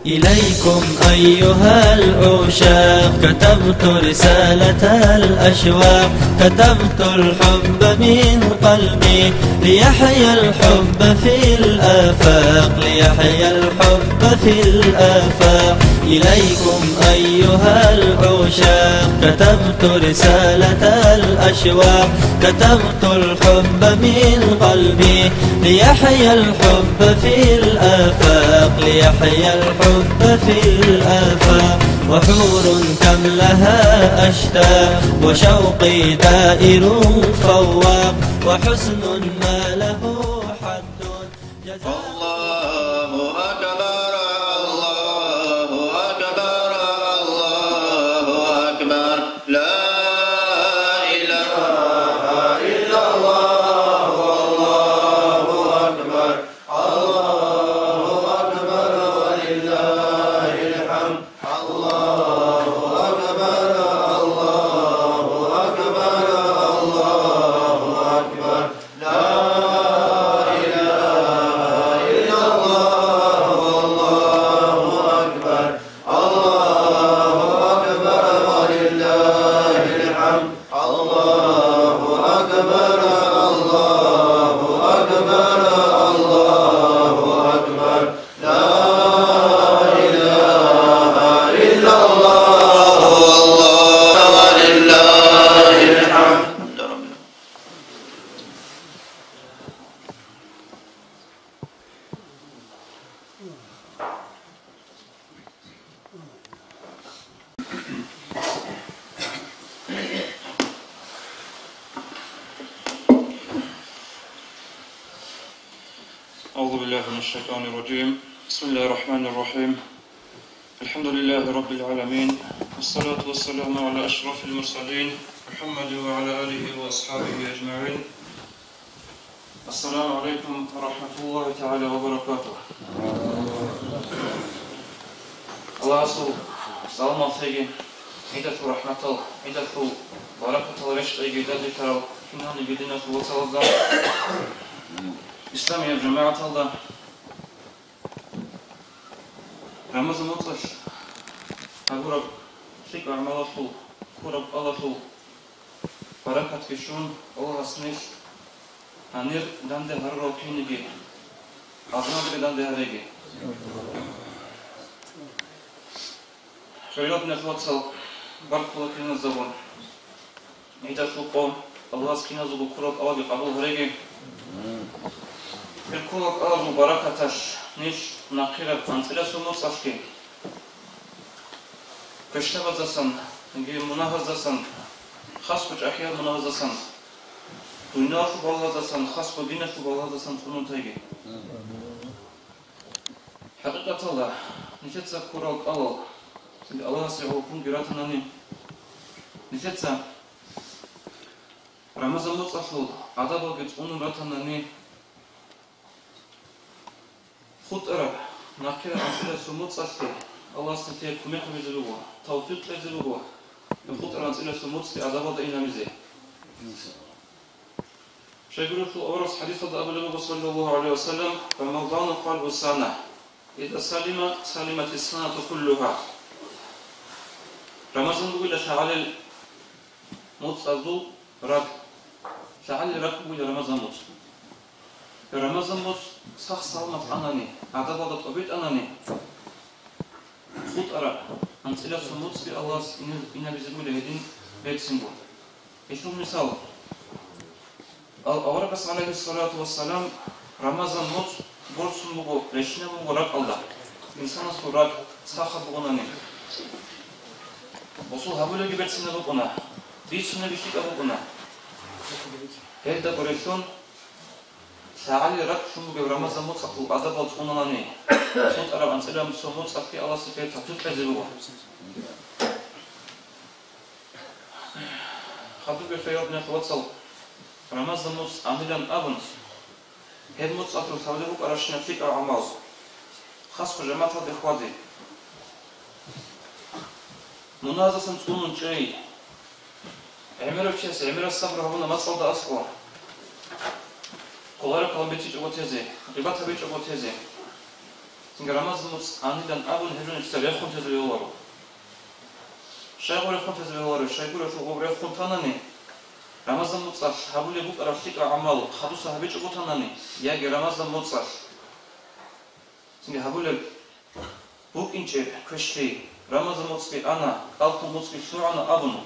إليكم أيها العشاق كتبت رسالة الأشواق، كتبت الحب من قلبي ليحيى الحب في الآفاق، ليحيى الحب في الآفاق. إليكم أيها العشاق كتبت رسالة الأشواق، كتبت الحب من قلبي ليحيى الحب في الآفاق، ليحيى الحب في الآفاق. وحور كم لها أشتاق وشوقي دائر فواق، وحسن ما له حد جزاء. أعوذ بالله من الشيطان الرجيم. بسم الله الرحمن الرحيم. الحمد لله رب العالمين، والصلاة والسلام على أشرف المرسلين محمد وعلى آله وأصحابه أجمعين. السلام عليكم ورحمة الله تعالى وبركاته. الله أصول سلام عليكم. عيدة رحمة الله، عيدة بركة الله، رشد عيدة ذكر كنا نجدنا في وصل İslam ya cemaat Allah. Ramazan otlaş. Agurab şik armalaşul, kurab alaşul. Barakat keşun Allah asniş. Anir dande harro kinigi. Azna bir dande haregi. Şöyle ne vatsal barkula kina zavon. İda şu qom Allah skina zubu kurab alabi qabul haregi. Kulak ağzı barakataş, niş nakirat antila sumur saşki. Köşte bazasan, munahazasan, khas kuç ahya munahazasan. Dünya şu balazasan, khas ku dine şu balazasan tunun taygi. Hakikat Allah, nişetsa kurak Allah. Şimdi Allah sehukum giratanani. Nişetsa Ramazan mutsaful, adabal git onun ratanani. خطرة ناكرة أنسلة سموت صشتي الله استطيع كمية مزلوبة توفيق مزلوبة خطرة أنسلة سموت في أدابة إنا مزي شايقولوا في أورس حديث أبو النبي صلى الله عليه وسلم رمضان قلب السنة إذا سلمت السنة كلها رمضان بقول شعال الموت أزو رك شعال رك بقول رمضان موت Ramazan mos sağ salmat anani, adabadat obit anani. Xut ara, ansila sumut bi Allah ina bizim lehedin betsin bu. Eşnu misal. Avrakas aleyhissalatu vesselam Ramazan mos borsun bu leşine bu rak Allah. İnsana surat sağ bu anani. Osul habule gibi betsin bu buna. Dişine bir şey bu buna. Her de koreksiyon Şaali rak şunu Ramazan mutsaqu adab tsunanani. Sot araban selam somut saqi Allah sife tatut ezibu. Xabu be feyod ne twatsal. Ramazan muts amilan abun. Hem mutsaqu tawlebu qarashna fik amal. Xas ku jamaat de khwadi. Munazasın tsunun çey. Emir ökçesi, emir as-sabr havuna masalda asqo. Kolay kalbeti çaboteze, ribata bir çaboteze. Çünkü Ramazanımız aniden abun hepsini işte refkun tezliği var. Şeyhur refkun tezliği var. Şeyhur refkun tanani. Ramazanımız habule bu karaftik amal. Hadu sahabe çok tanani. Ya ki Ramazanımız çünkü habule bu ince kıştı. Ramazanımız ki ana, kalkımız ki şu ana abun.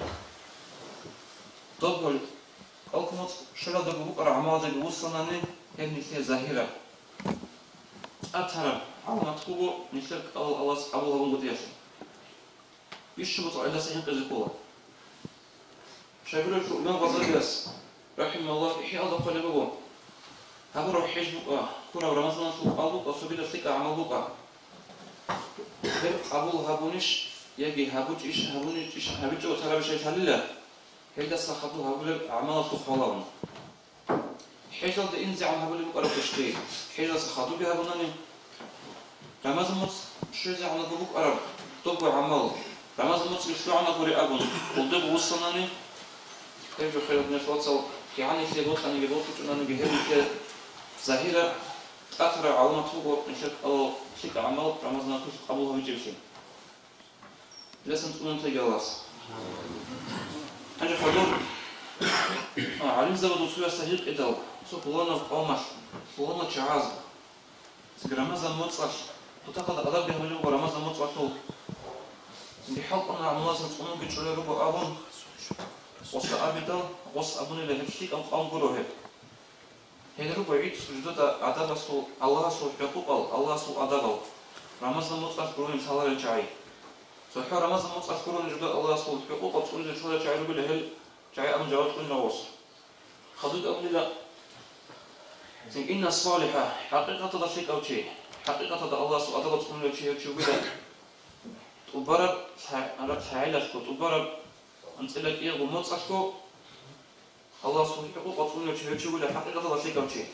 Doğru. Kalkımız şurada bu kadar amalda bu sanani hem nişte zahira. Atarım. Almat kubu nişte Allah Allah'ın gudiyasın. Bir şey bu ayda sayın kızı kola. Şöyle şu ben vazgeçtim. Rahimallah ihya da kalbi bu. Habu ruh hicbu. Kura Ramazan şu abu asubida sika amal bu. Hep abu habuniş yagi habuç iş habuniş iş habuç o tarafı şey halilla. هيدا صاحبه هقول أعمال تخالون حاجة ده إنزع عن هقول بقرب تشتري حاجة صاحبه بها بناني رمضان مص شو زع عن بقول قرب طب عمال رمضان مص شو عن قري أبون وده بوصلناني هيجو خير من الفاصل يعني في بوت أنا جبوت كنا نجهز كده ظاهرة أثر علامة هو نشك أو شك عمال رمضان كوش قبولها بيجيبشين لازم تكون تجلس أنا حضور علم زبد وصويا سهيق إدل سو بلانا قامش بلانا شعاز رمضان متصش وتأخذ أدب بهم اليوم رمضان متصش بحق أنا عملاس نتقوم بتشوي ربع أبون وصل أبيدل وصل أبوني لهفشيك أم قام قروه هذا ربع عيد سجود أدب سو الله سو حقوق الله سو أدب رمضان متصش قروه إن شاء الله الجاي صحيح رمضان متصش قروه نجد الله سو حقوق تقول إن شاء الله الجاي ربع لهل جاي أم جواد كل نوص خذوا أمني لا إن الصالحة حقيقة تضحك أو شيء حقيقة الله سو أدب تقول لك شيء شو بده تبرر سعيلتكو تبرر أنت لك إيه ومتصشكو الله سو حقوق تقول لك شيء بده حقيقة تضحك أو شيء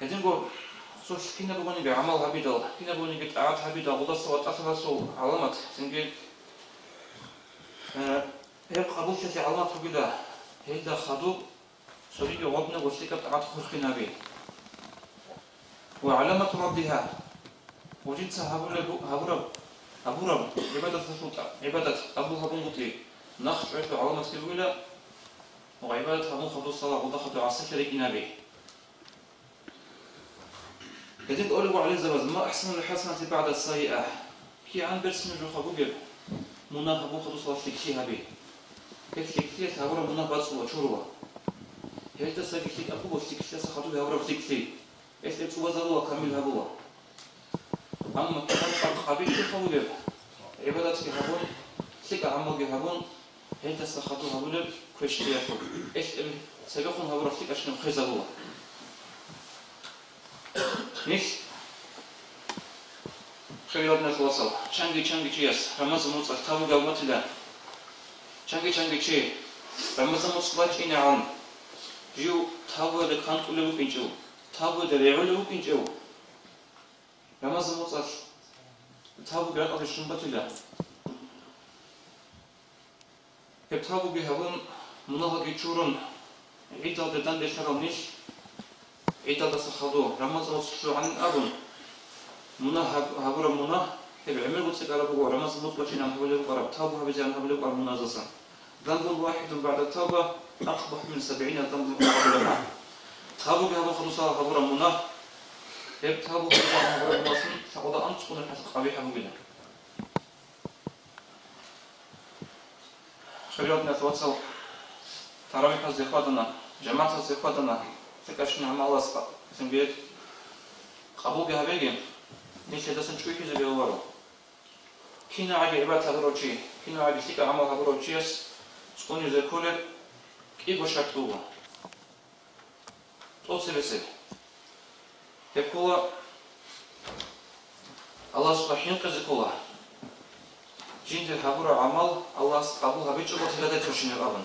هذين قول سو كنا بقولي بعمل هبيدل كنا بقولي بتعاد هبيدل وده سو أثر سو علامات سنجي هيك قبول شيء علامات هبيدل هيدا خدوب سوري وابن وشتك بتعاد خرخنا به وعلامة ردها وجدت هبورب عبادة الشوطة عبادة أبو هبون قطي نخش عشر علامة كبيرة وعبادة هبون خدو الصلاة وضخط عصيك لكنا به كذلك أقول عليه الزواج ما أحسن الحسنة بعد السيئة كي عن برسم جو خبوجر منا هبون خدو الصلاة تكشيها به كيف تكشيها هبورب منا بس وشروه هل تسوي شيء أبوه تكشيها سخطو هبورب تكشي إيش تبغى زلوا كامل هبوه أما كان قبيل خبوجر عبادة هبون سك عمل هبون هل تسخطو هبورب كشيها إيش سبقون هبورب تكشيها خزبوه نيش خيرنا الوصل شانجي تشيس رمضان مصر تابو قومت لا شانجي تشي رمضان مصر إن عام جو تابو دكان كله بينجو تابو دريعله بينجو رمضان مصر تابو قرأت على الشنبة لا تابو بهون مناهج يشورون عيدا ددان دشرام نيش عيدا دسخدو رمضان مصر عن أبون منا هبورا منا هب عمل قلت كاربو رمضان مصر شينا هبولي قرب تابو هبجان هبولي قرب منازسا ذنب واحد بعد التوبة أقبح من 70 ذنب قبلها تابو بهذا خلصا هبورا منا هب تابو هبورا مناسن تعود أن تكون الحسن قبيحة مبينة شريعتنا توصل تراويح زيخواتنا جماعة زيخواتنا فكاشنا مع الله سبق اسم بيت قبول بها بيجين نيش هذا شوي كذا بيوارو كنا عادي عبادة هبروتشي كنا عادي تيك عمل هبروتشيس سكوني زي كله كي بشرطوه توصل بس يقول الله سبحانه كذكوله جند الحبور عمل الله قبول هبيتشو بتهدى تشيني قبل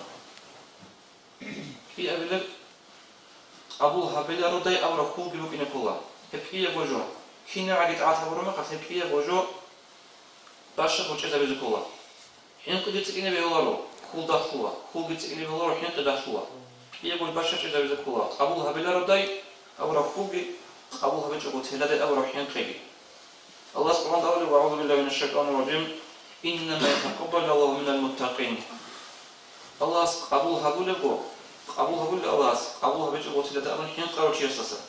كي أبلغ قبول هبيل رضي أمر كل جلوك نقوله هبكية بوجو كنا عادي تعاتبروا ما قد هبكية بوجو باشا بوجه زبيز كولا حين قد تكيني بيولارو كل دخلوا كل قد تكيني بيولارو حين قد دخلوا هي بوج باشا بوجه زبيز كولا قبول هبيل رضي أمر كل قبولها بيجو تهلا أو روحين قيبي الله سبحانه وتعالى وأعوذ بالله من الشيطان الرجيم إنما يتقبل الله من المتقين الله قبولها بلغو قبولها بلغ الله قبولها بيجو تهلا أو روحين قروش يساسا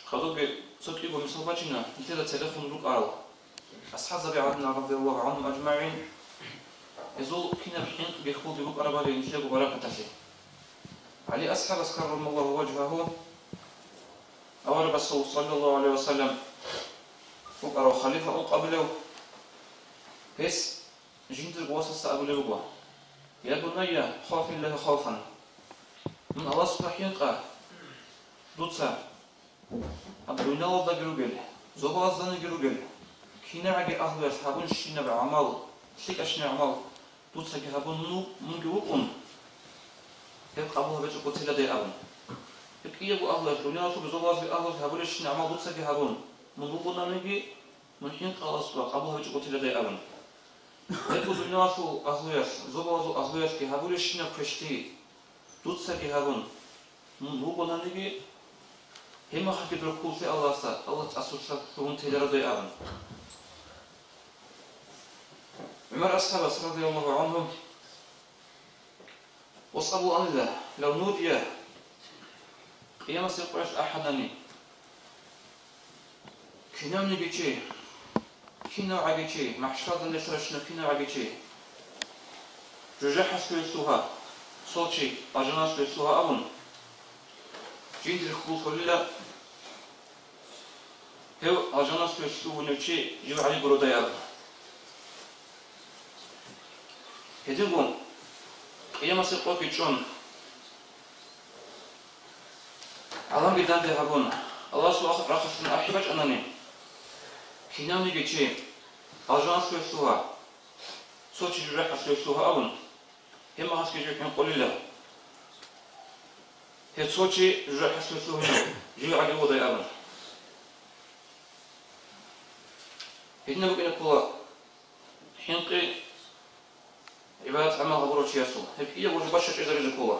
خذوا بسكيبو مسوباتنا نتلا تلفون لوك أرو أصحاب زبيعتنا رضي الله عنهم أجمعين يزول كنا بحين بيخوض لوك أربا لينشيغ بركة تحلي علي أصحاب أسكرهم الله وجهه أول رسول صلى الله عليه وسلم لوك أرو خليفة أو قبله بس جندر قواسس أبو لوك يا بني خاف الله خوفا من الله سبحانه قال دوتسا أبونا الله جروجل زوجنا جروجل كنا عجي أهل يسحبون شينا بعمل شيك أشنا عمل دوتسا جهبون نو من جوكم يبقى أبوها بيجو قتيلة دي أبون يبقى يبقى أهل الدنيا شو بزوجنا أهل يسحبون شينا عمل دوتسا جهبون من وقنا نجي من حين خلاص بقى أبوها بيجو قتيلة دي أبون يبقى الدنيا شو أهل زوجنا أهل يسحبون شينا كشتي دوتسا جهبون من وقنا نجي هما خاكي دركول في الله سا الله تأسوسا كون تهدر دي أبن عمر أصحاب رضي الله عنهم وصابوا أن الله لو نودي قيام سيقرش أحدني كنا نبيتشي كنا عبيتشي محشرات اللي شرشنا كنا عبيتشي جوجاحة سويسوها صوتشي أجناس سويسوها أبن جيد الخلوص لله هو أجناس سويسوه ونوشي جيب علي برودا أبن هدينكم قيام سيقوكي جون علام جدان دي هبون الله سوى رخصنا أحباج أناني كينام نيجي أجناس سويسوها صوتي جراحة سويسوها أبن هما هاسكي جيكين قولي له هي صوتي جراحة سويسوها جيب علي برودا أبن هدنا بقينا كلا حينقي عبادة عمل غبروش ياسو هبقية وجباشة إذا رجل كلا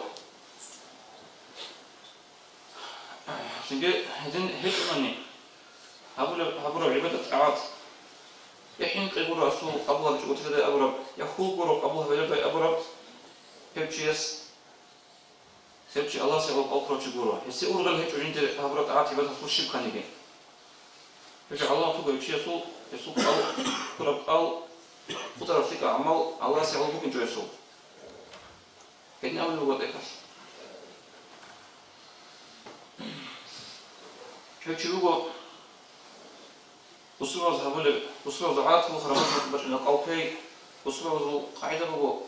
سنجي هدن هدناني هبرو عبادة عاد يحينقي برو أسو أبوها بجوة لدي أبرب يخوض برو أبوها بلدي أبرب هبجيس هبجي الله سيغلق أوكروش برو يسي أورغل هيتو عند هبرو عاد عبادة فوشيب كانيجي هبجي الله توقع يبشي يسوق أو كرب أو خطر فيك أعمال الله سيعلمك إن جويسو كأني أول لغة إكاس هيك لغة بصورة ذهبولة بصورة ذعات وخرمات مخبر إنك أوكي بصورة ذو قاعدة بغو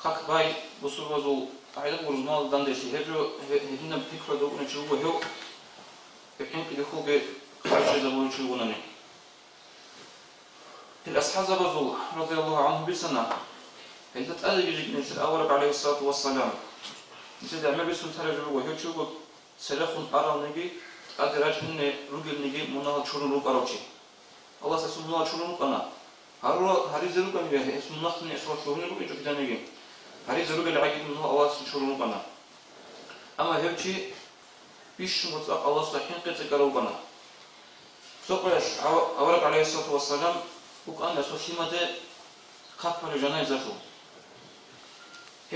قاك باي بصورة ذو قاعدة بغو رزمال داندشي هدنا بفكرة دو إنك لغة هيو يحين كده خوغي خارج ذهبولة لغة الأصحاب زبزوا رضي الله عنهم بسنة هل تتأذي يجيك نسل أورك عليه الصلاة والسلام نسل أعمل بسنة ترجل وهي تشوف سلخون أرى نجي أدراج إن رجل نجي منها تشرون روك أروشي الله سيسمى منها تشرون روك أنا هاري زروك أنا به اسم نخني أسوأ شهون روك يجوا كده نجي هاري زروك العجيب منها الله تشرون روك أنا أما هيك بيش مطلق الله سبحانه قتل روك أنا سوقش أورك عليه الصلاة والسلام وكأن سوشيما ده خطر الجنازة شو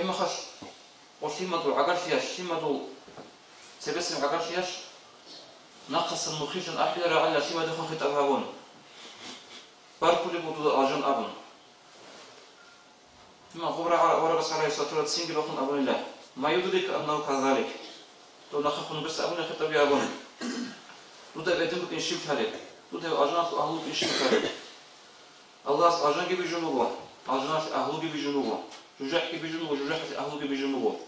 هم خش وشيما دو عقرشياش شيما دو سبسم عقرشياش نقص المخيش الأحيار على شيما ده خفت أبهون باركولي بدو أجن أبن ثم خبر على رسول الله صلى الله عليه وسلم لكم أبن الله ما يدرك أنه كذلك لو نخفون بس أبن خطب يا أبن لو ده بدمك إن شفت هذا لو ده أجناس أهلك إن شفت هذا الله أجن gibi جنوبه أجناس أهل gibi جنوبه جوجح gibi جنوبه جوجح أهل gibi جنوبه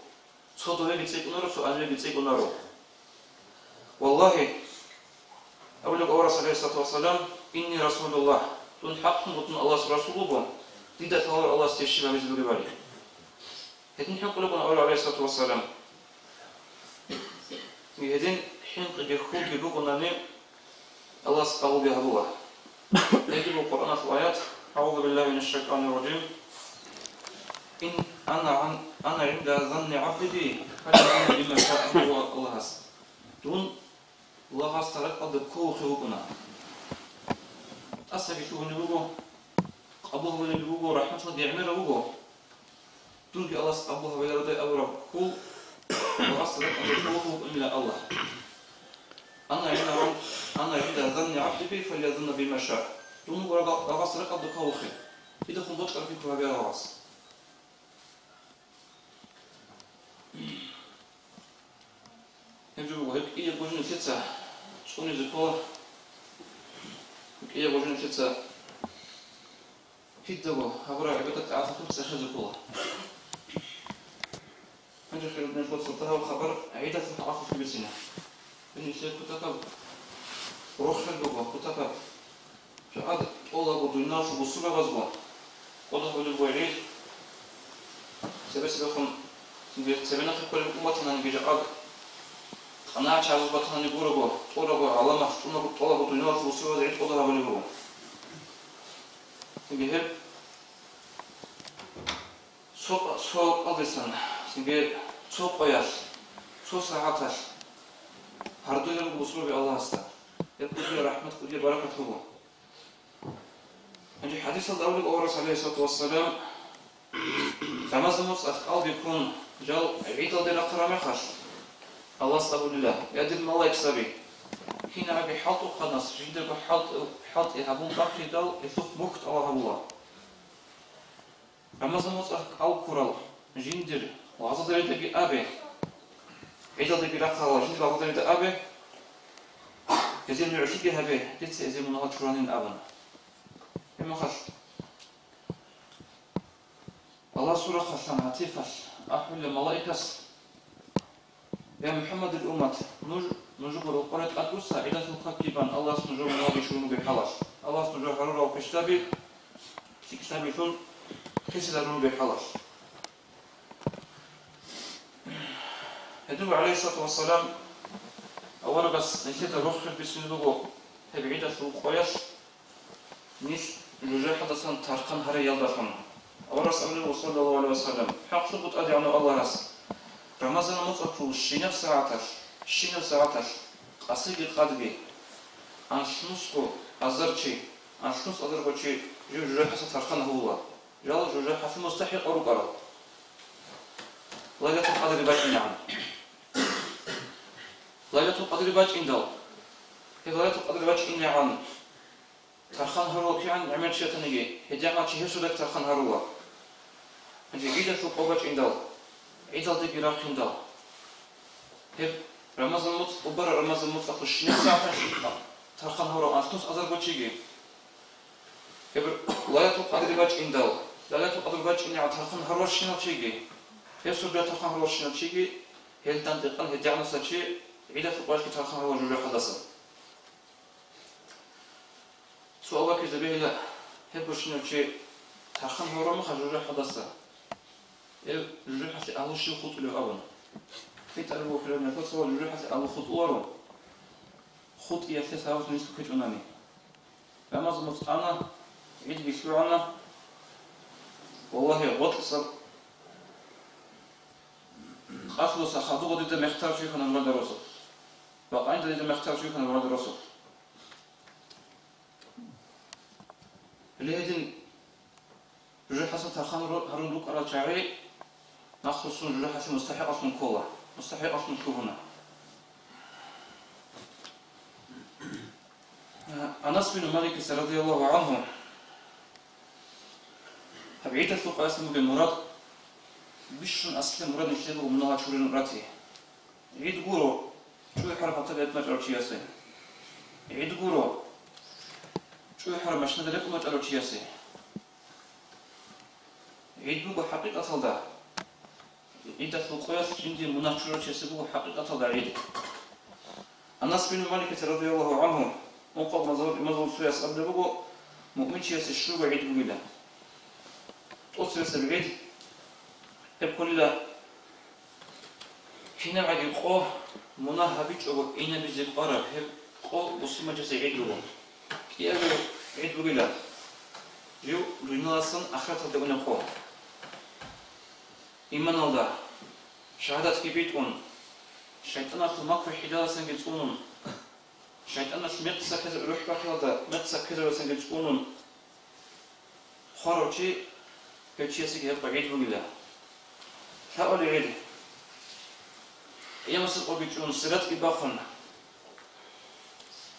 صوته بيتسيك نارو سؤال بيتسيك نارو والله أقول لك أورا صلى الله عليه وسلم إني رسول الله تون حق مطن الله رسوله تيدا تهور الله استشفى مثل ببالي هدين حق لكم أورا عليه الصلاة والسلام هدين حين يخوض بلغنا نيم الله سقاه بها الله يجب القرآن في الآيات أعوذ بالله من الشيطان الرجيم إن أنا عند ظن عبدي بي فليظن بما شاء الله. دون الله استرك قد كوخ وكنا أسبي شو نبغو أبوه ولا نبغو رحمة الله بيعمل نبغو دون في الله أبوه ولا رضي أبو رب كو وأسترك قد كوخ إلا الله. أنا عند ظن عبدي بي فليظن بما شاء دون الله استرك قد كوخ إذا كنت بطل في كوابير راس. يجوا هيك إيه بوجن كتسا شكون يذكر هيك إيه بوجن كتسا في الدوا هبرة عبادة عاطفة كتسا خذكوا هنجي خير ابن الفضل صلتها وخبر عيدة في العاطفة في بسنا إني شيء كتكب روح خلقوا كتكب شعاد الله بدونا شو بصورة غزوا الله هو الوعيد سبسبكم سبنا في كل أمتنا نجي عاد أنا أشعر بطني بورجو طورجو على ما شفنا بطلب بطنيات وصور عيد قدرة بليبو تجيه سوق أدرسان تجيه سوق قياس سوق ساعات هردو يوم بصور بالله است يبقى رحمة كل بركة هو عندي حديث الأول الأورس عليه الصلاة والسلام كما زموس أتقال بيكون جل عيد الدين أقرأ خش الله سبحانه الله يدل ملاك سبي هنا أبي حط وخنص جدا بحط يهبون باقي دل يثق مكت الله الله رمضان مصر أو كرال جندر وعزد ريدك أبي عيد دك رقة جندر وعزد ريد أبي يزيد من عشيك هبي لتس يزيد من هات شرانين أبنا إما خش الله سورة خشم هتيفش أحمل الملائكة يا محمد الأمة نجبر القرآن أدوسا إلى الخطيبان الله سنجر مناغي شنو بحلاش الله سنجر حرورة وكشتابي كشتابي شون خسر رنو بحلاش يدوب عليه الصلاة والسلام أولا بس نشيط الروح بسنلوغو تبعيدة شو قويش نيش الرجاء حدثا تارقان هري يلدخن أولا سألنا صلى الله عليه وسلم حق شبط أدي عنه الله رس رمضان مطلقه شنو ساعتش قصيد قادبي عن شنوسكو أزرشي عن شنوس أزرقشي جو حسن ترخان هو جال جو حسن مستحيل أروق أرى ليلة القدر باج نعم ليلة القدر باج إندل ليلة القدر باج إنعان ترخان هروا كي عن عمل شيء تنيجي هجمة شيء سودك ترخان هروا أنت جيدا شو قبض إندل عيد الدين براقين دال. هب رمضان مت وبر رمضان مطلق الشنو ساعة ترخان هورا أنتوس أزر بتشيجي. هب لا يتوقع درباج إندال. لا يتوقع درباج إني عترخان هورا شنو تشيجي. هب سوبر ترخان هورا شنو تشيجي. هل تنتقل هديعنا ساتشي عيد الفقاش كترخان هورا جوجا حدثا. سؤالك إذا به لا هب شنو تشي ترخان هورا ما خجوجا حدثا. الجرح حتى أول شيء خط له أول في تعرفوا في المثل سوى الجرح حتى أول خط ورا خط يثلث هاوس نسل كج أمامي لما زمت أنا عيد بيشلو أنا والله غط صار أخلص أخذوا قد يتم يختار شيء كان مراد الرسول بقى عند يتم يختار شيء كان مراد الرسول اللي هيدين الجرح حسن تخان هرون دوك على شعري نخصصون الجرح حسن مستحق أصلا كولا مستحق أصلا كوهنا أنس بن مالك رضي الله عنه هبعيد الفوق أسلم بالمراد بشون أسلم مراد نشتغل ومنها شورين راتي عيد قولوا شو يحرم حتى بيت مجرد شياسي عيد قولوا شو يحرم مشنا ذلك مجرد شياسي عيد بقى حقيقة هذا عيد الفقهاء عندي مناقشة شيء حقيقة هذا عيد أنس بن مالك رضي الله عنه وقال مزور سويس قبل بقى مؤمن شيء الشروق عيد بقيله أصل العيد يقول له هنا بعد يقول مناهبيج أو إنا بيجي قرر هب قول مسلم جالس عيد بقى كي أقول عيد بقيله يو دنيا أصلا آخرة تدعون قوم إيمان الله شهادة كبيتون شيطان في مكر حجارة سنجتونون شيطان في مقصة كذا روح بخيلة مقصة كذا سنجتونون خاروشي كتشي سكيه بعيد بقوله هؤلاء غيره يا مسلم بيجون سرت إباخنا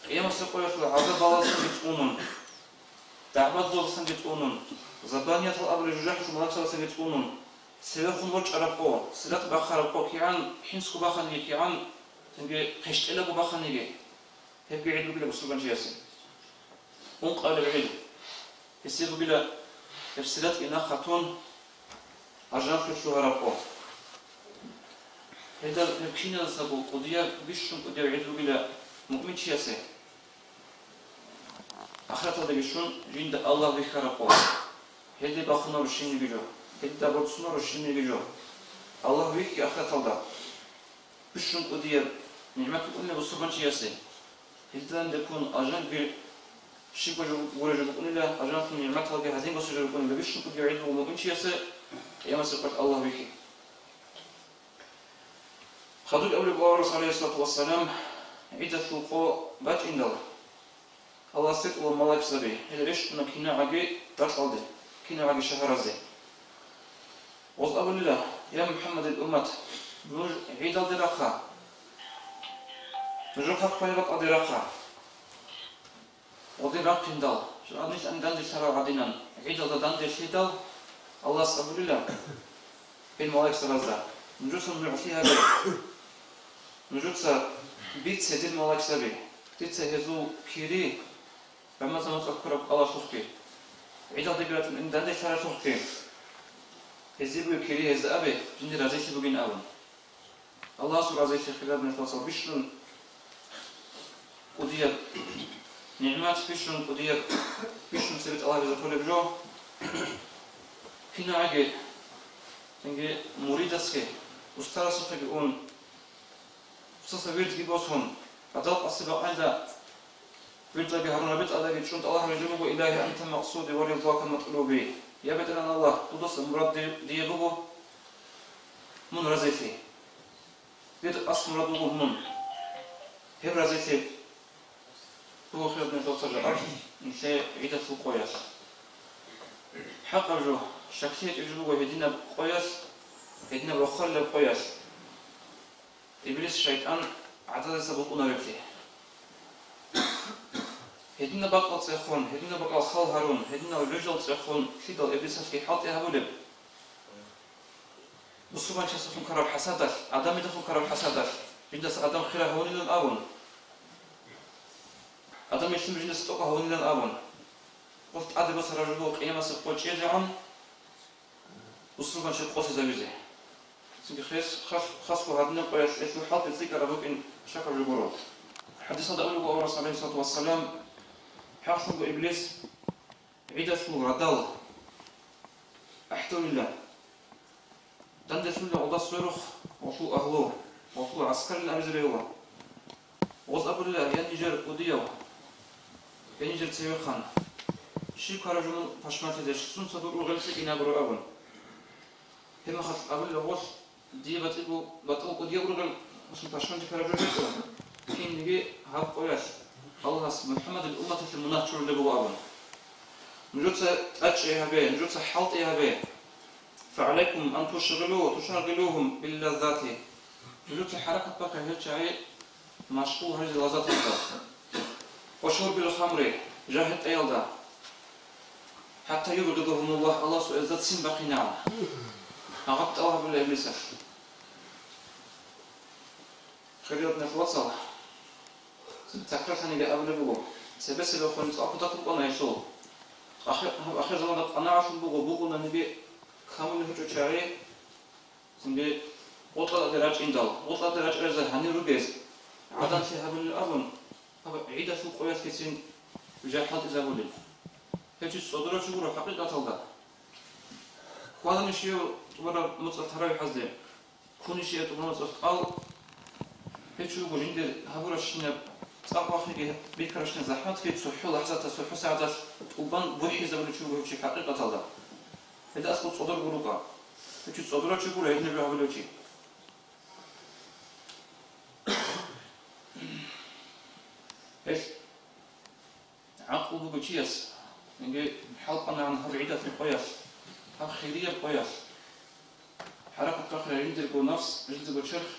يا مسلم يقول عذاب الله سنجتونون دعوات الله سنجتونون زبانية الأمر الجاح شمالك سنجتونون سيرخون وجه أرقو سرت بخارقو كيان حنسكو بخاني كيان تنجي خشتلقو بخاني هبقى عيد بقوله بسربان جياسي ونقال بعيد يصير بقوله السلات إنا خاتون أجنب شو هرقو هذا نبكينا نسبو قضية بيشون قضية عيدو بلا مؤمن شياسي آخرت هذا بيشون جند الله بيخرقو هذا باخنا رشين بيجو هذا برسنا رشين بيجو الله بيك آخرت هذا بيشون قضية نعمة قلنا بسرعة شياسي هذا نكون أجنب شيء ولا جبنا له أجنب من نعمة الله هذين بس جبنا بيشون قضية عيدو مؤمن شياسي يا مسقط الله بيك خذوا الأول بوارث عليه الصلاة والسلام عدة فوق بات عند الله سيد والملاك سبي هذا ليش إن كنا عجي بات عودة كنا عجي شهر زي وأقول الله يا محمد الأمة نور عيد الدرقة نجرب قلبك الدرقة ودرق عند الله شو أنيش أن دندش ترى عدينا عيد الدندش هيدل الله سأقول الله الملاك سبزة نجوس نعطي هذا نجوس بيت سيد الملاك سبي بيت سهزو كيري بما زمان تذكر الله شوكي عيدا دقيقة إن دندش ترى شوكي هزيبو كيري هز أبي جندي رازيش بقين أون الله سبحانه رازيش خلاب نفسه بيشون ودير نعمات بيشون ودير بيشون سبت الله بزطول بجو كنا عجي تنجي مريدسكي وسترسو تبيون وسترسو بيرد جيبوسهم أدلق السباق عند بيرد لبي هارون بيت أدلق شنط الله رجمه إلهي أنت مقصودي ورضاك مطلوبي يا بدلنا الله قدس مراد ديبوه من رزيتي بيد أصل مرادوه من هب رزيتي هو خير من توصل الأرض نشاء عيدة القويس حق رجوه شخصية يجبوه هدينا بقويس هدينا بخل بقويس إبليس الشيطان عدد سبقونا بكتي هدينا بقى تسخون هدينا بقى خال هارون هدينا الرجل تسخون شيدل إبليس في حاط يهولب بصوبان شسخون كرب حسادش آدم يدخل كرب حسادش جندس آدم خير هوني لن آون آدم يشتم جندس توقع هوني لن آون قلت عدد بس رجلوه قيامة سبقوة شيء وصلنا شيء قوس زوجي. سنك خاص وهذا قياس إيش الحال تذكر أبوك إن شكر الجبروت. حديث هذا أول وأورس عليه الصلاة والسلام حاصل إبليس عدة ردال أحتم الله. دندش الله وضع صاروخ وشو أهله وشو عسكر الأمزري هو. وضع الله ينجر وديو ينجر تيوخان. شيء كارجون فشمات دش سون صدور وغلسة إنابرو أبون. هم خاص أقول له وش دي بتقول ودي أقول له مش فشمات كارجون كين نجي هاب قياس الله محمد الأمة المناطر اللي جوا أبون. نجوت أشياء به نجوت حالت به. فعليكم أن تشغلوهم باللذات. نجوت حركة بقى هي شيء مشغول هذه اللذات هذا. وشرب الخمر جاهد أيضا. حتى يبغضهم الله سوء الذات سين باقي نعم. أغبت الله بالله إبليس. خيرات نفوصل. تكرر ثاني جاء قبل بقول. سبس لو كنت أقول تطلق أنا يشوف. آخر زمان أنا عارف بقول النبي كامل هجوم شاري. سنبي وطلع درج إندال وطلع درج أرزه هني ربيز. عدن شيء هبل الأبن. هذا عيدا شو قويس كسين وجاهد إذا ولد. هيك صدره شو بروح حقيقة تلقى. هذا نشيء تبرع مطلق تراوي حزين. كون شيء تبرع مطلق قال. هيك شو بقول عند هبورة شنو تقطع خير بيكرشنا زحمة كي تصحوا لحظة تصحوا ساعات وبان بوحي زمن شو بقول شيء حقيقة تلقى. هذا أسقط صدر بروقة. Çünkü sadra çıkıyor, elini bir havlu çi. إيش؟ عقبه بقياس يعني حلقنا عن هرعيدة القياس هر خيرية القياس حركة كاخر يندرج نفس يندرج شرخ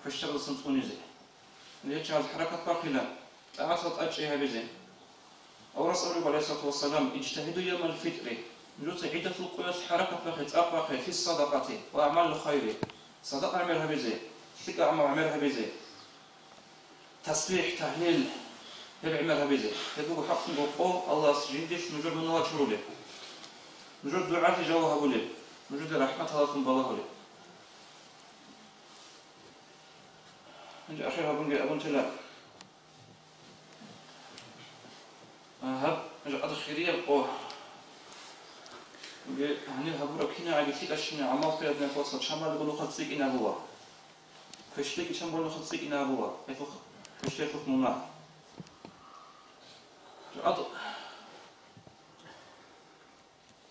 فاشتغل سنتوني زي ليش هذا حركة كاخلا أعصت أشياء بزين أو رسول الله عليه الصلاة والسلام اجتهدوا يوم الفطر نجوز عيدة القياس حركة كاخت أقرأ في الصدقة وأعمال الخير صدقة عملها بزين ثقة عملها بزين تسبيح تهليل هل عملها بزي هذو حق بقول الله سجندش نجود من الله شرولي نجود دعاء جوها بولي نجود رحمة الله من بالله بولي نجي أخيرا بنجي أبون تلا هب نجي أدخيرية بقول نجي هني هبورا كنا عادي فيك أشينا عمال في أدنى فوسط شمال بقولوا خلصيك إن أبوه فشتيك شمال بقولوا خلصيك إن أبوه يفخ فشتيك فخ منا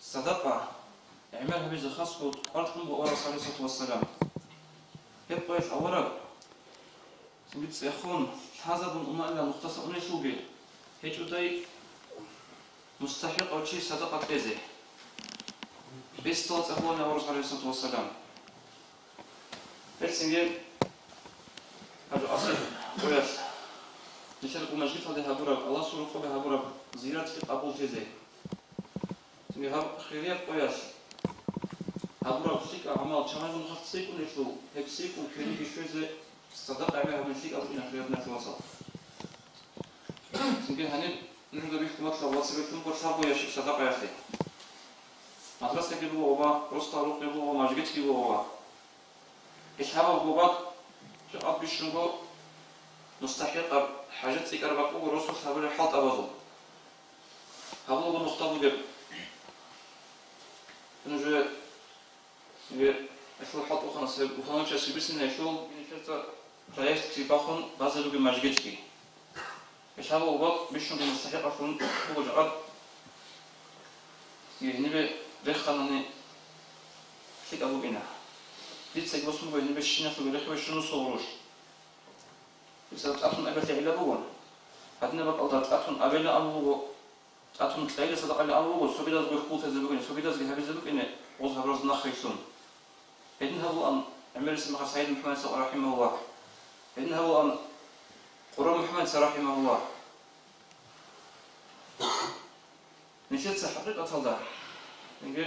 صدقة عملها بيز خاص وأرقم وأرس عليه الصلاة والسلام يبقى أولا سميت سيخون حزب أمة إلا مختصر نشوبي هيك وداي مستحق أو شيء صدقة بيزي بيستوت أخواني أورس عليه الصلاة والسلام هيك سميت هذا أصل وياس نشارك مجلس هذا هبورك الله سبحانه وتعالى هبورك زيارة قبول تزي سمي هب خيرية قياس هبورك سيك أعمال شمال من خط سيك ونشلو هيك سيك وكريم بيشوزه صدق عملها من سيك أصلنا خيرنا في وسط سمي هني نجد بيحكمات لو وصلتهم كرسابو يشيك صدق يا أخي مدرسة كيبو أبا رستاروك كيبو أبا مجلس كيبو أبا إيش هبا بوباك شو بيشنقو مستحق حاجات سيك أربعة ورسول خبر حاط أبازو هذا بنختار جب نجى شو حاط وخنا سب وخنا شو سبيسنا شو نشتا رايح تباخن بعض اللي بمجلسكي إيش هذا وقت بيشون مستحق عشان هو جرب يعني بخلني سيك أبو بينا ديت سيك بس مو يعني بيشينا في الريح بيشونو صوروش بسبب أتون أبلة علا بوون هذنا بقى أوضاع أتون أبلة أمو أتون تلاقي صدق على أمو سوبيداز بيخوت زبقين سوبيداز جهبي زبقين وظهر راس نخيشون إذن هو أن عمل اسمه سعيد محمد رحمه الله إذن هو أن قرآن محمد رحمه الله نشيت حقيقة هذا نجي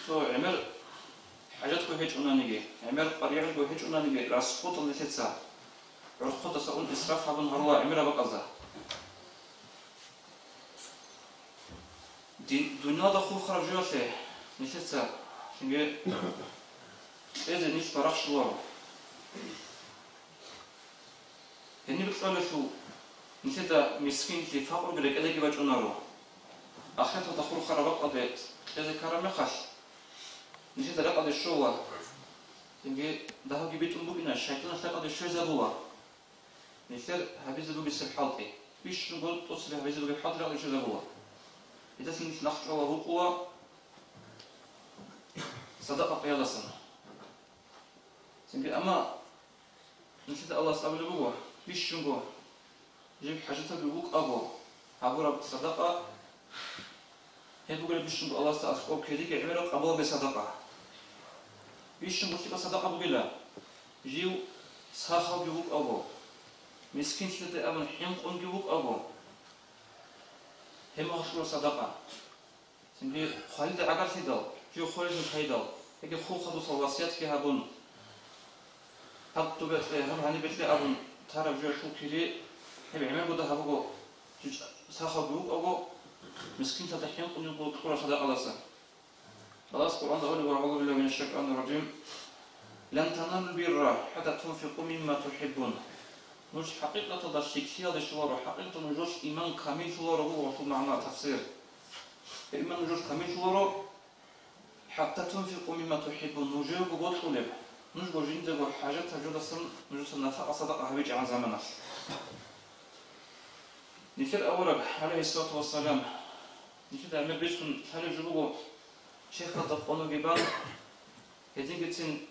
سو عمل حاجات كويس أنا نيجي عمل قرية كويس أنا نيجي راس خط اللي تتسع راس خط سأقول إسراف هذا هروا عمل بقزة دنيا دخول خرجوا شيء نتتسع نيجي إذا نيش براخ شوارو هني بتقول شو نتتا مسكين في فقر قلك إذا جبت أنارو أخذت دخول خرابات قضيت إذا كرم خش نجد لقد الشوال تنجي ده جبت أمبونا الشيطان لقد الشو زبوا نجد هبي زبوا بالسبحالتي بيش نقول تصل هبي زبوا بالحاضر لقد الشو زبوا إذا سنش نخش أو رقوة صدق قيادة سنة تنجي أما نجد الله سبحانه وتعالى بيش نقول جيب حاجتها بيقولك أبو عبارة صدقة هي بقول بيش نقول الله سبحانه كذلك عملك أبو بصدقة بيش نقول تبى صدقة بقولها جيو ساخو بيقولك أبو مسكين شلته أبن حين قن بيقولك أبو هم أشلو صدقة سنبي خالد عقل تدل جيو خالد خيدل هيك خو خدو صواسيات كهابون هب تبت هم هني بيت أبون تعرف جيو شو كذي هبي عمل بده هبوجو ساخو بيقولك أبو مسكين تدحين قن يقولك كل صدقة لسه خلاص القرآن ده أقول أعوذ بالله من الشيطان الرجيم لن تنالوا البر حتى تنفقوا مما تحبون نوش حقيقة تدشيك هذا الشوار حقيقة نوش إيمان كامل شوار هو في معنى تفسير إيمان نوش كامل شوار حتى تنفقوا مما تحبون نوجه بقول طلب نوش بجين ده حاجات تجود السن نوش النفقة صدقة هبيج عن زمنه نكر أورب عليه الصلاة والسلام نكر عمل بيسكن هل يجبوه شيخ الضف أنو جبان هدين جتين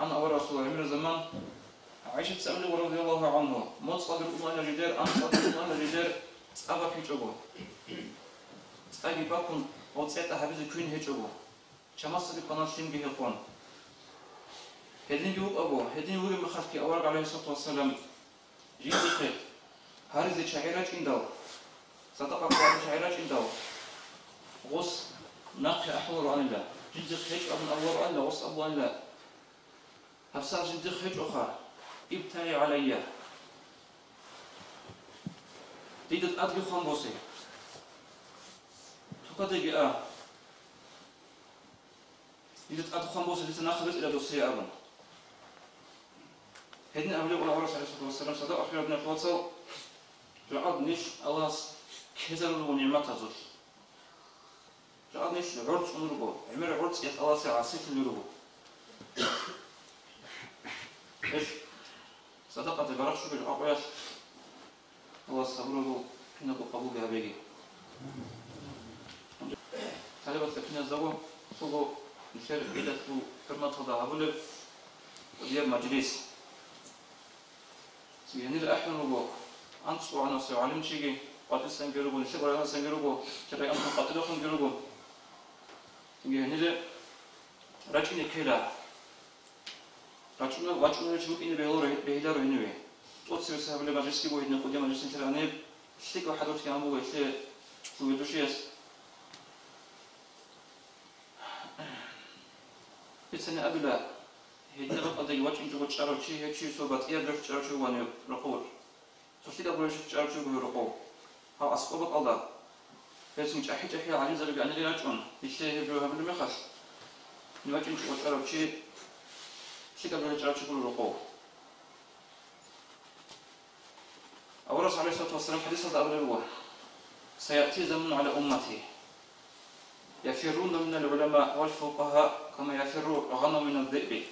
عن أول رسول الله من زمان عائشة سألني رضي الله عنه موت صادر أمنا الجدار أن صادر أمنا الجدار أبا في جبو أجي باكون وصيت أحبز كين هجبو شمس بقناة شين به القون هدين جوب أبو هدين ولي مخالك أورق عليه الصلاة والسلام جيد خير هارز شعيرات إنداو صدق قوات شعيرات إنداو غص ناقي أحور عن الله جد خيج أبن أور عن الله غص أبو عن الله هفسار جد خيج أخرى ابتعي علي ديدت أدري خنبوسي تقدر ديدت أدري خنبوسي لتناخذت إلى دوسية أبن هدنا أولي ولا ورس عليه الصلاة والسلام صدق أخير ابن الفواتل جعل نيش الله كذل ونعمة زوج جعل نيش عرض ونربو عمر عرض يت الله سعاسيت ونربو إيش صدق أتبارك شو بالعقياش الله سبحانه كنا بقبول هبيجي خليبت لكنا زوج صوغو نشارك إلى فرما تضع هبول ودياب مجلس يعني الأحلى نبغى أنصو عنا سو علم شيء قاتل سنجربو نشبر عنا سنجربو شرعي أنصو قاتل أخن جربو يعني له رجل كلا رجل شو إني بهدار هنوي توصل سهل لما جسكي بوه إنه قدام جسني ترى أنا شتيك واحد وقت كان أبوه شيء شو يدوشيس بتسنى أبلا هيدا رقم ذي وجه إنجو بتشارو شيء هيك شيء صوبات إيه درف تشارو شيء واني رقور سوشيدا بقول شيء تشارو شيء وهو رقور ها أسقط الله بس مش أحيي عليه زلمة أنا اللي أجون يشتهي هبلو هبلو مخش نوجه إنجو بتشارو شيء كذا تشارو شيء وهو رقور أول رسول عليه الصلاة والسلام حديث هذا أول الوح سيأتي زمن على أمتي يفرون من العلماء والفقهاء كما يفر الغنم من الذئب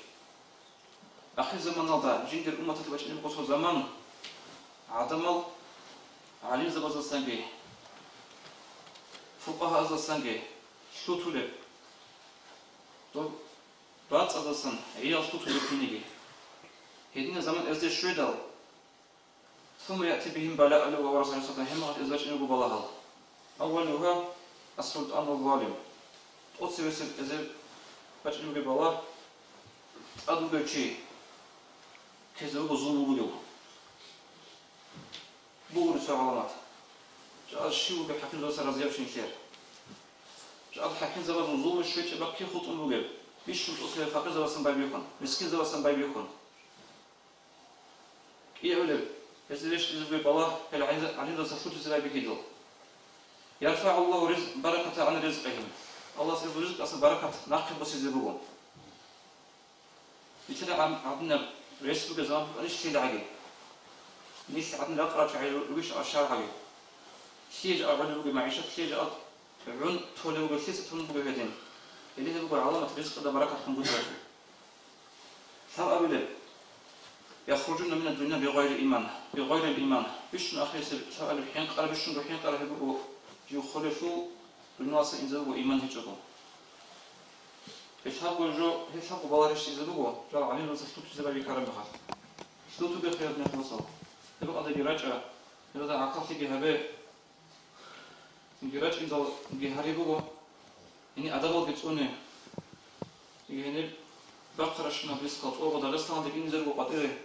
أخي زمن هذا جند الأمة تبغى نبغى زمان عدم علم زبز السنجي فقهاء السنجي شو تولب تو بعض السن هي شو تولب فينيجي هدنا زمان إزاي شويدال ثم يأتي بهم بلاء له ورسول الله صلى الله عليه وسلم إزاي نبغى بلاها أولها السلطان الظالم أتصل إزاي باش نبغى بلاه أدو بيجي كذا بظلم بلو بقول سعالات جاء الشيء بحكي الله سر زياب شنشير جاء الحكي زبر ظلم شوية بقي خط بقول بيش شو تصير فقير زبر سن بايبيكون مسكين زبر سن بايبيكون إيه علم إذا ليش نبغى بلاه العين ذا سفوت زي بيكيدو يرفع الله رزق بركة عن رزقهم الله سيد رزق أصل بركة ناقم بس يزبون يتلا عندنا رئيس بجزام ليش شيء عجيب ليش عندنا أقرأ شيء ليش أشار عجيب شيء جاء عن بقى معيشة شيء جاء عن تولي بقى شيء ستون بقى هدين اللي هي بقى علامة رزق ده بركة حمد الله ثاب أبدا يخرجون من الدنيا بغير الإيمان بيش نأخذ ثاب الحين قال بيش الحين قال هبقوا يخرجوا بالناس إنزلوا إيمان هجروا هشاقوا جو هشاقوا بالارش إنزلوا جال علينا نسشتوت زبالي كرم بخار شتوتو بخير نخلصوا تبقى ده جراجة هذا عقل تيجي هبه جراج إنزل جهاري بقى يعني أدبوا بتقولني يعني بقرش نبيس قط أو بدر استان ده إنزلوا قطيره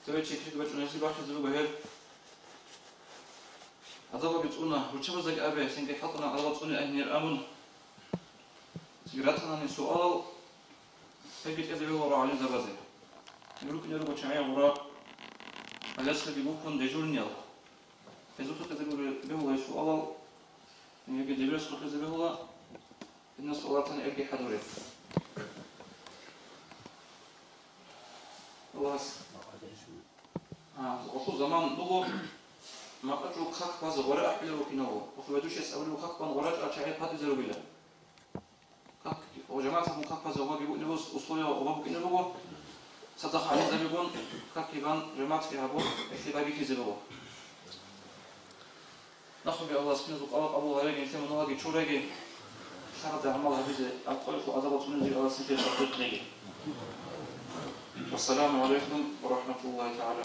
تبي تشيك بتقولني سي باخذ زبوا بهير هذا بتقولنا وشبه زي أبي سنجي حطنا على بتقولني أهنير أمون سيراتنا من سؤال هيك إذا هو وراء عليه زبازة يقولك إنه يروح شعيا وراء أجلس اللي بيكون دجولني الله إذا كنت إذا هو سؤال يجي دبلس كنت إذا هو إن سؤالاتنا يجي حضوري الله وصل زمان نقول ما أجرو خاك باز وراء أحلى وكينه وخلودوش يسألوا خاك بان وراء أشعيا بهذا زلوا بله وجماعة مكافأة زواج يقول لبوس أصولي وأبوه كنا بقول صدق عليه زبيبون كيفان جماعة في هبون اختباري في زبوا نخبي الله سبحانه وتعالى أبو هريج يتم نواجي شوريج Sadece Allah bizi alkolik ve azabatının bir arasını teşekkür etmeye. Vesselamu aleyküm ve rahmetullahi teala.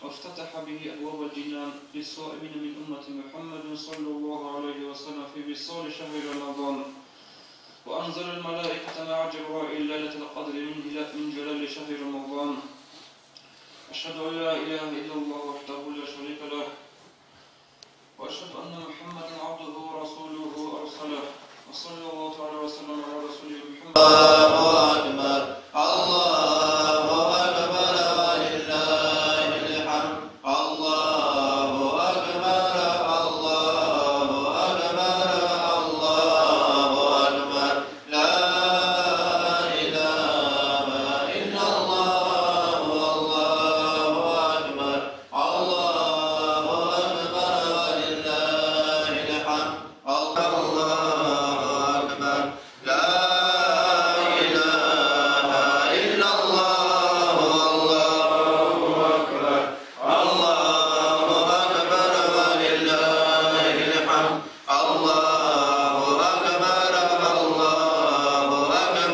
وافتتح به أبواب الجنان للصائمين من أمة محمد صلى الله عليه وسلم في وصال شهر رمضان وأنزل الملائكة مع جبرائيل ليلة القدر من جلال شهر رمضان. أشهد أن لا إله إلا الله وحده لا شريك له وأشهد أن محمدا عبده ورسوله أرسله وصلى الله تعالى وسلم على رسوله محمد. الله أكبر الله أكبر ولله الحمد. الله أكبر الله أكبر الله أكبر لا إله إلا الله والله أكبر. الله أكبر ولله الحمد. الله أكبر لا إله إلا الله والله أكبر. الله أكبر ولله الحمد. الله أكبر الله أكبر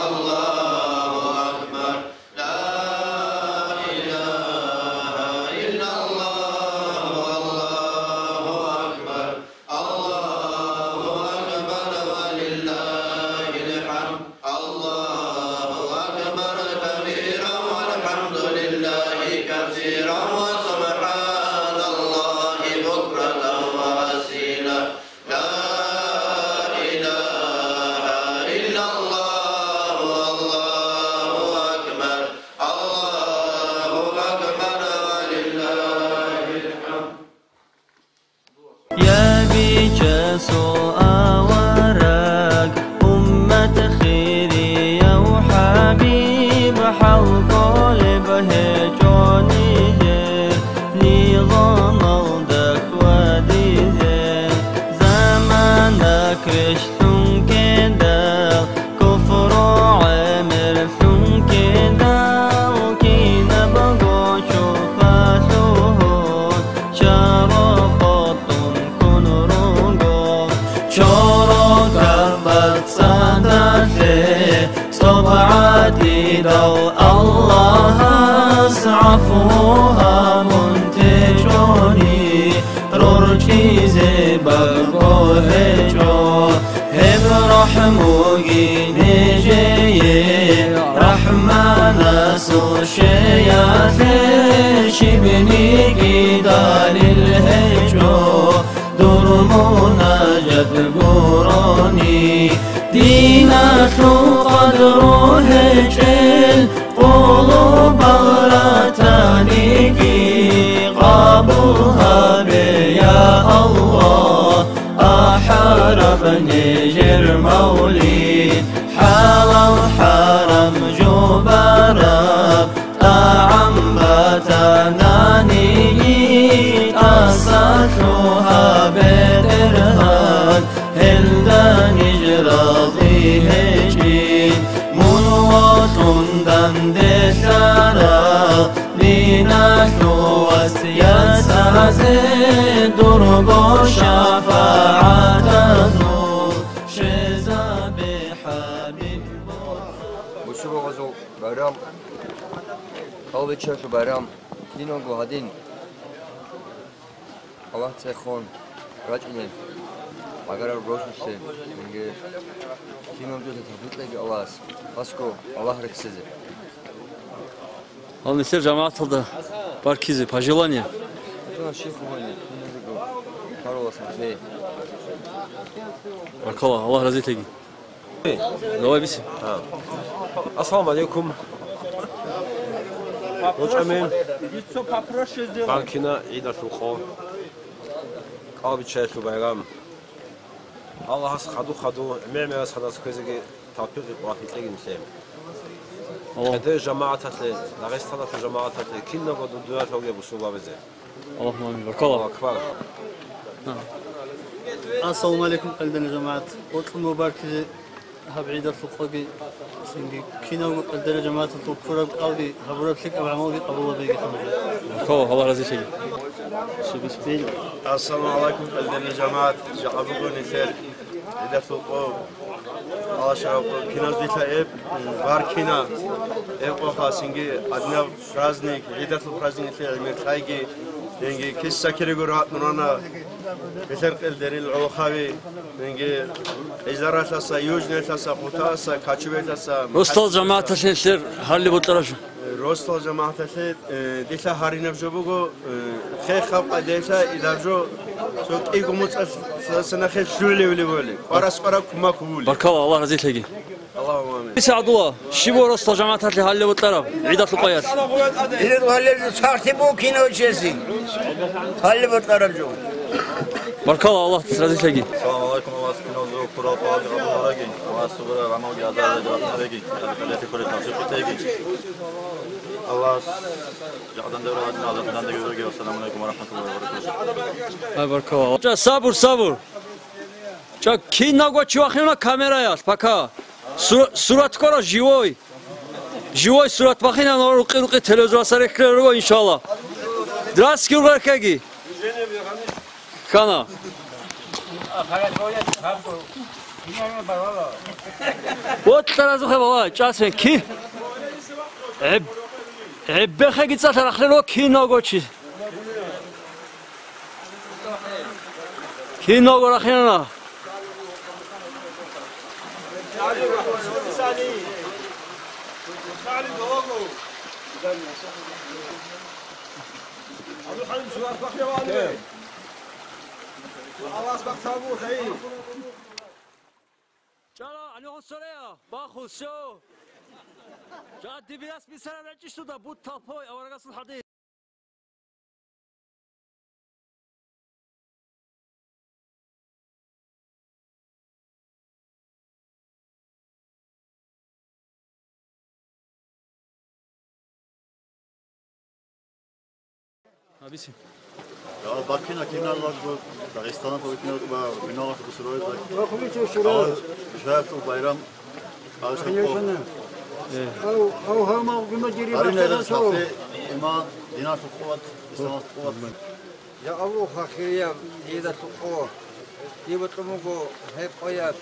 الله أكبر لا إله إلا الله والله أكبر. الله أكبر ولله الحمد. الله أكبر كبيرا والحمد لله كثيرا وسبحان الله بكرة وأصيلا لا إله إلا الله والله أكبر. الله أكبر ولله الحمد. يا بك سؤالك أمة خيري يا حبيب حلق قلبه جوني نظام ودك وديه زمانك رشتم كده كفر عمر ثم كده وكينا بقو شفاتهون شرقتم كن رقم شرقت صدته صبعتي دو الله أسعفوها منتجوني روركي زبقو هجو هم رحموكي نجي رحمن سوشياتي شبني قدال الهجو درمونا جد قراني دينة قدر هجل قلوب غراتانيكي قابلها بيا الله أحرم نجر موليد حلال حرم جبراب أعم بتناني أساتها بدرهان هلدا نجراضي هجين منوطن دندسارا لنحو وسياسة درب شفاعة زور شزا بحبيب وشو غزو برام قلبي تشوف برام دينو قهدين الله تخون رجلين اگر روشنسه میگه تیمم جو تثبیت لگی آواز باسکو الله رکسیزه Он несет жамаат алды паркизи пожелания. Жана шеф угони Карлос Матвей. Баркалла, Аллах разы етеги. давай бисим. Ассаламу алейкум. Рочамин. Баркина Ида Сухо. Qalbi çeşitli bayram. Allah'a xadu meme sadas közüge tapir vahitli gimsem. Hede cemaatli, Dağıstan'da cemaatli kinna godu dua toge bu suba bize. Allah'ım amin. Barkallah. Akbar. السلام عليكم قلدنا جماعة وطن مبارك هب عيد الفقراء سنجي كنا قلدنا جماعة الفقراء قلبي هبرت لك أبو عمودي قبل بيجي خمسة. Barkallah. Allah razı olsun. السلام عليكم قلدنا جماعة جعبوا نثير عيد الفقراء الله شرف كنا زيتا إب باركنا إب وخاسنجي أدنى برازنيك عيد الفقراء نثير عمير خايجي ينجي كيسا كريغورات نرانا بثرق الدريل العوخاوي ينجي إزارات لسا يوجنة لسا قطاسا كاتشوبيت لسا Rostal cemaat taşınışlar halli bu tarafı. روستال جماعة تلت ديتا هاري نفجو بوغو خي خبقة ديتا إدارجو سوك إيكو متأف سنة خي شولي ولي ولي قراس قرا كما كولي Barkallah. Allah razı olsun. اللهم آمين Abdullah. Şibo Rostal cemaat halli bu taraf. İdat Lukayat. إذا وهل صارتبو كينو جسي هل بتقرجو Barkallah. Allah razı olsun. السلام عليكم ورحمة الله وبركاته. الله صبر رمضان جزاء جزاء التي كل تنسيق تيجي. الله جعلنا دورة عدنا عدنا دورة والسلام عليكم ورحمة الله وبركاته. Ay barkallah. Sabır sabır. Çak kina go çuaxina kameraya paka. Surat kora живой. Живой surat baxina ruqi televizor sarekler inşallah. Здравствуйте, Уракаги. Kana. Вот таразу хабала, часен ки. Эббеха гица тарахлеро киногочи. Киногорахина. Allah asbak tabu hayır. Çala, ani onsoraya, baxu sio. Ja dibiyas bisara rachishtu da but talpoy avaragasıl hadi. Abisi. Ya bakın kimler var bu Dağıstan'da toplanıyor bu binalar kusuruyor. Şahit bayram. أو هم قلنا جري Arınlar safi ima dinar kuvat İslam kuvat. يا أبو خيريا إذا سقوا يبطلمكو هيب قياد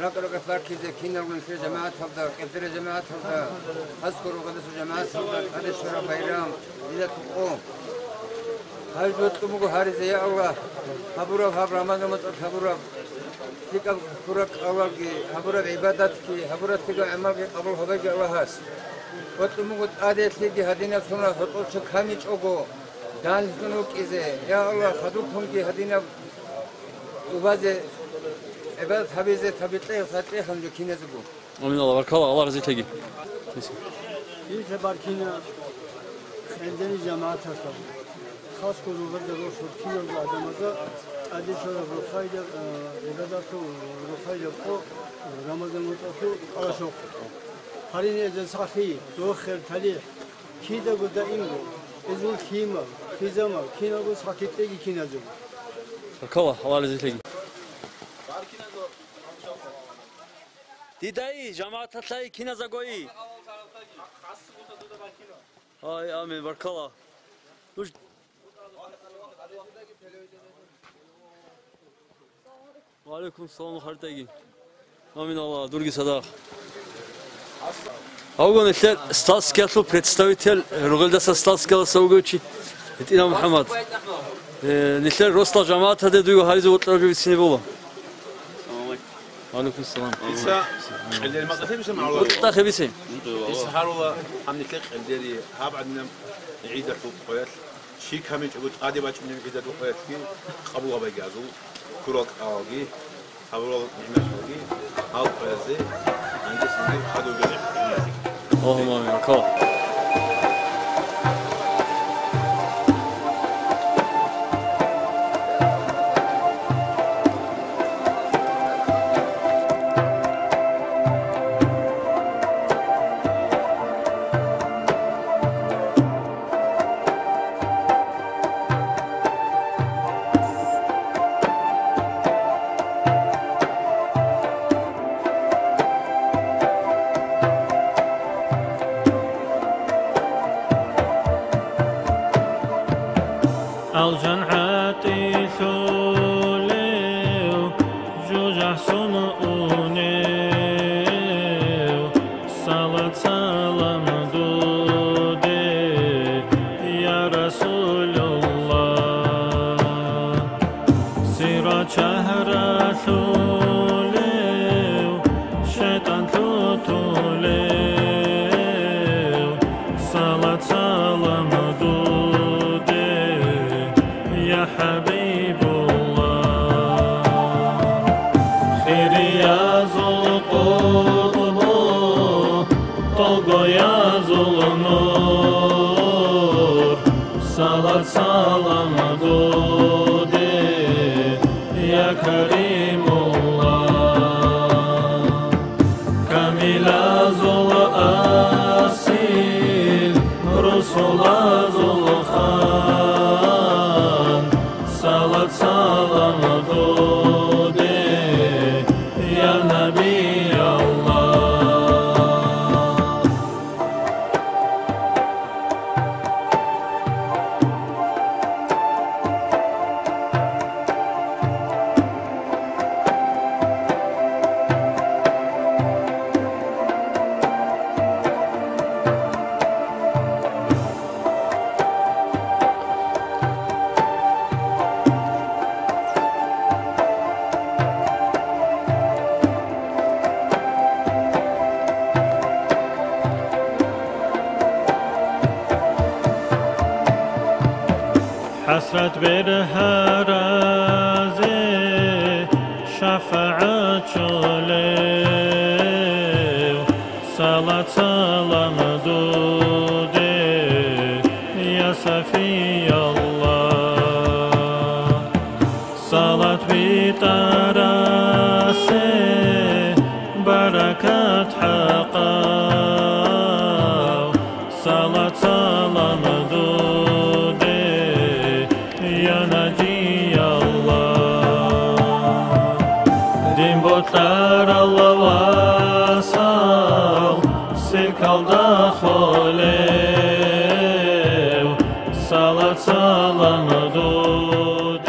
نقرأ باركي ذا كينا من في جماعة هذا كثير جماعة هذا أذكر قدس جماعة هذا هذا شهر بيرام إذا سقوا هاي بطلمكو هاري يا الله هبورا هبرا ما نمت هبورا تيك هبورا أول كي هبورا عبادات كي هبورا تيك عمل كي قبل هذا كي الله هاس بطلمكو عادة تيجي هدينا سنا هتقول شو خامج أوجو دان سنوك إذا يا الله خدوكم كي هدينا وبعد عبادة حبيزة حبيتلي وفتلي خمجو كينا زبو Amin Allah barkallah. Allah razı olsun. إيه تباركينا عندنا جماعة هكذا خاص كل ورد روش كيلو بعدما ذا أدي شو رفايد عبادته رفايد فوق رمضان متأخر على شوق هارين إذا صحي دوخر تلي كيدا قد إنجو إذن كيما كيزما كينا قد صحي تيجي كينا زبو Barkallah. Allah razı olsun. Didai cemaat atlayı kina zagoyi. Ay amin barkallah. Dur. Aleyküm selam haritagi. Amin Allah. Durgi sadak. Аугон эллер статский представитель Ругалдаса статского саугучи. Итина Мухаммад. Нэллер Ростал жамаата дэ дуйго харизу утларжу битсини бола. Алейкум салам. İsa elleri mazafı bir şey mi Allah? Utla khibisi. İsa harola hamdetlik elleri hab adna عيد الحقوق شيء كامل يقول عادي باش من عيد الحقوق كي قبوا بيجازو كروك أوجي خبروا المشهوري أو برازي عندي سنين خدوا جريح اللهم آمين أكبر. الجنحاتي ثوليو جوجع سمؤونيو صلاة سلام دودي يا رسول الله سيرا شهر ثوليو شيطان ثوليو صلاة سلام يا حبيب الله خير يا زلطوب طلق يا زلنور صلاة سلام دودي يا كريم الله كامل زل أسيل رسول زل خان صلاة سلام دودي يا نبي الله حسرت برهرازي شفاعة شليو صلاة سلام دودي يا سفي الله صلاة بتراسي بركات حقا صلاة سلام دودي يا نجي الله دين بوتلار الله واسال سلك الداخلي صلاة سلام دودي